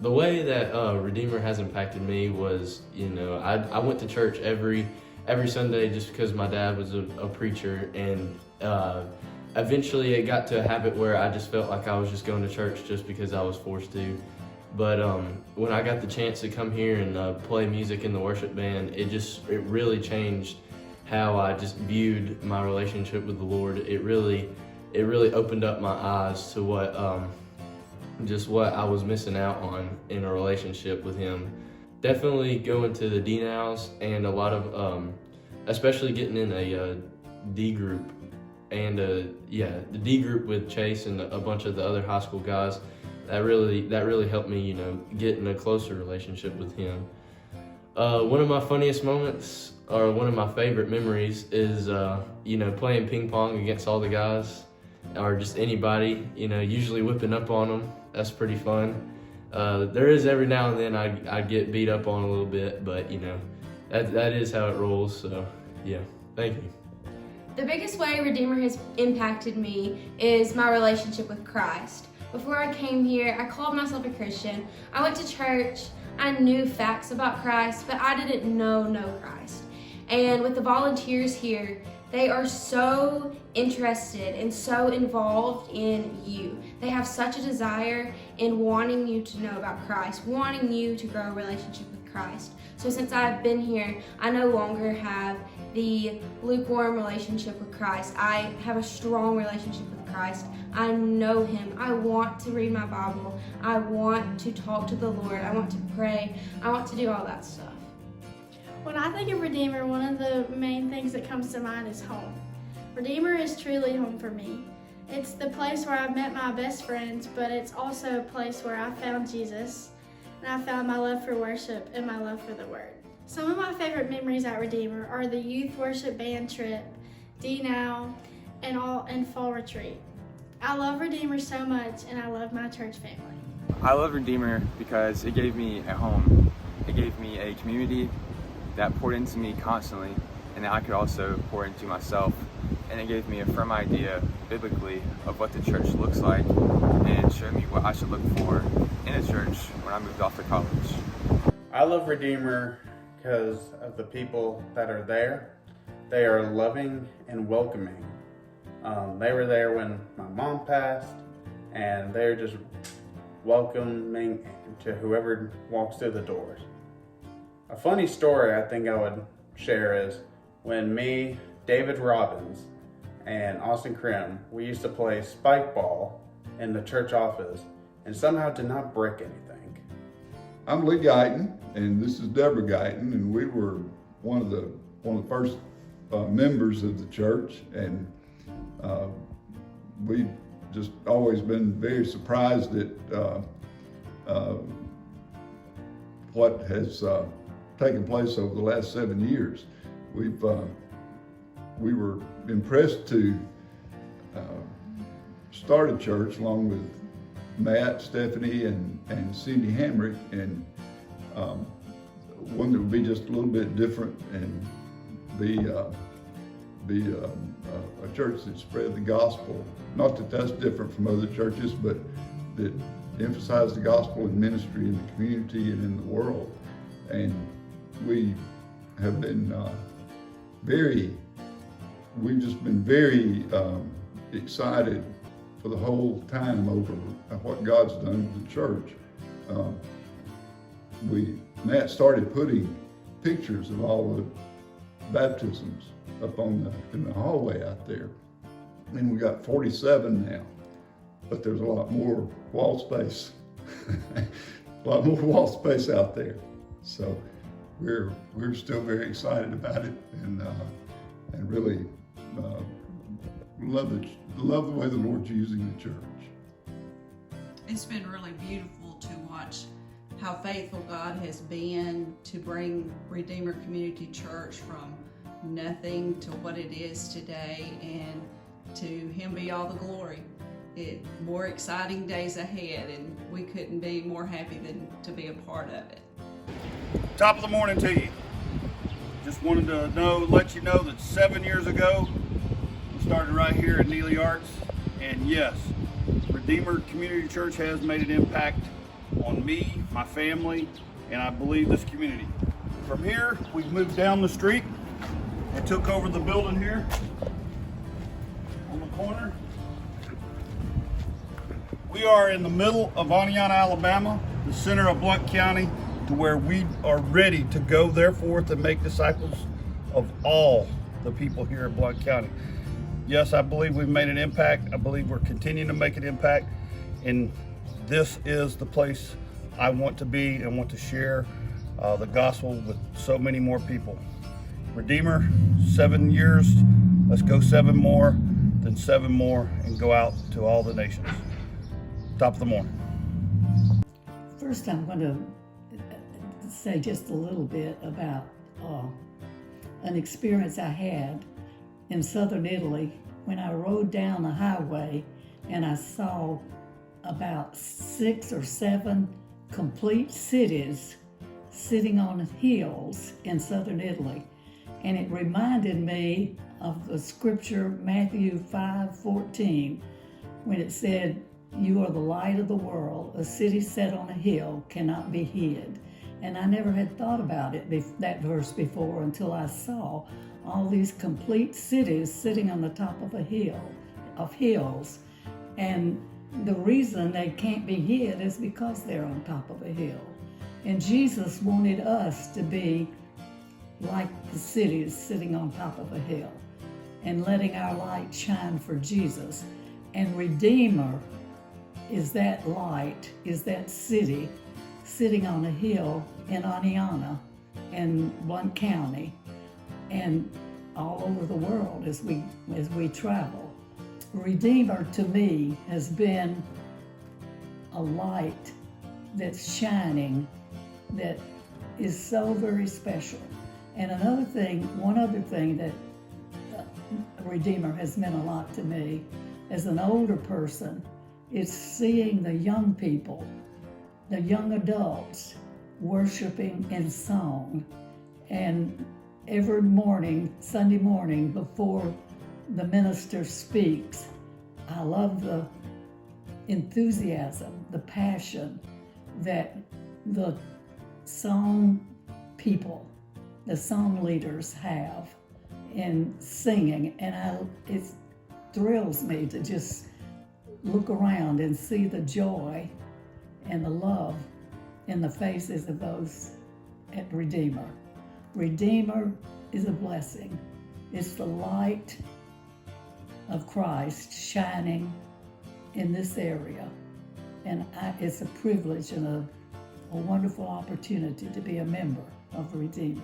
The way that Redeemer has impacted me was, I went to church every Sunday just because my dad was a preacher, and eventually it got to a habit where I just felt like I was just going to church just because I was forced to. But when I got the chance to come here and play music in the worship band, it really changed how I just viewed my relationship with the Lord. It really opened up my eyes to what I was missing out on in a relationship with Him. Definitely going to the D-Nows and a lot of, especially getting in a D group, and the D group with Chase and a bunch of the other high school guys. That really helped me, get in a closer relationship with Him. One of my funniest moments, or one of my favorite memories, is playing ping pong against all the guys, or just anybody. Usually whipping up on them. That's pretty fun. There is every now and then I get beat up on a little bit, but that is how it rolls. So yeah, thank you. The biggest way Redeemer has impacted me is my relationship with Christ. Before I came here, I called myself a Christian. I went to church. I knew facts about Christ, but I didn't know Christ. And with the volunteers here, they are so interested and so involved in you. They have such a desire in wanting you to know about Christ, wanting you to grow a relationship with Christ. So since I've been here, I no longer have the lukewarm relationship with Christ. I have a strong relationship with Christ. I know Him. I want to read my Bible. I want to talk to the Lord. I want to pray. I want to do all that stuff. When I think of Redeemer, one of the main things that comes to mind is home. Redeemer is truly home for me. It's the place where I've met my best friends, but it's also a place where I found Jesus, and I found my love for worship and my love for the Word. Some of my favorite memories at Redeemer are the youth worship band trip, D-Now, and fall retreat. I love Redeemer so much, and I love my church family. I love Redeemer because it gave me a home. It gave me a community that poured into me constantly, and that I could also pour into myself. And it gave me a firm idea, biblically, of what the church looks like, and showed me what I should look for in a church when I moved off to college. I love Redeemer because of the people that are there. They are loving and welcoming. They were there when my mom passed, and they're just welcoming to whoever walks through the doors. A funny story I think I would share is when me, David Robbins, and Austin Krim, we used to play spike ball in the church office and somehow did not break anything. I'm Lee Guyton, and this is Deborah Guyton, and we were one of the first members of the church, and we've just always been very surprised at what has taken place over the last 7 years. We were impressed to start a church along with Matt, Stephanie, and Cindy Hamrick, and one that would be just a little bit different and be a church that spread the gospel. Not that that's different from other churches, but that emphasized the gospel in ministry in the community and in the world. And we have been we've just been very excited for the whole time over what God's done with the church. Matt started putting pictures of all the baptisms up in the hallway out there. And we got 47 now, but there's a lot more wall space, a lot more wall space out there. So we're still very excited about it, and really love the way the Lord's using the church. It's been really beautiful to watch how faithful God has been to bring Redeemer Community Church from nothing to what it is today, and to Him be all the glory. More exciting days ahead, and we couldn't be more happy than to be a part of it. Top of the morning to you. Just wanted to let you know that 7 years ago, we started right here at Neely Arts, and yes, Redeemer Community Church has made an impact on me, my family, and I believe this community. From here, we've moved down the street and took over the building here on the corner. We are in the middle of Aniana, Alabama, the center of Blount County, to where we are ready to go therefore to make disciples of all the people here in Blount County. Yes, I believe we've made an impact. I believe we're continuing to make an impact, and this is the place I want to be and want to share the gospel with so many more people. Redeemer, 7 years, let's go 7 more, then 7 more, and go out to all the nations. Top of the morning. First, I'm going to say just a little bit about an experience I had in southern Italy when I rode down the highway and I saw about 6 or 7 complete cities sitting on hills in southern Italy. And it reminded me of the scripture Matthew 5:14 when it said, "You are the light of the world. A city set on a hill cannot be hid." And I never had thought about it, that verse before, until I saw all these complete cities sitting on the top of a hill, of hills. And the reason they can't be hid is because they're on top of a hill. And Jesus wanted us to be like the cities sitting on top of a hill and letting our light shine for Jesus. And Redeemer is that light, is that city sitting on a hill in Aniana and Blount County and all over the world as we travel. Redeemer to me has been a light that's shining, that is so very special. And one other thing that Redeemer has meant a lot to me as an older person is seeing the young people, the young adults worshiping in song. And every morning, Sunday morning, before the minister speaks, I love the enthusiasm, the passion that the song people, the song leaders have in singing. And it thrills me to just look around and see the joy and the love in the faces of those at Redeemer. Redeemer is a blessing. It's the light of Christ shining in this area. And it's a privilege and a wonderful opportunity to be a member of Redeemer.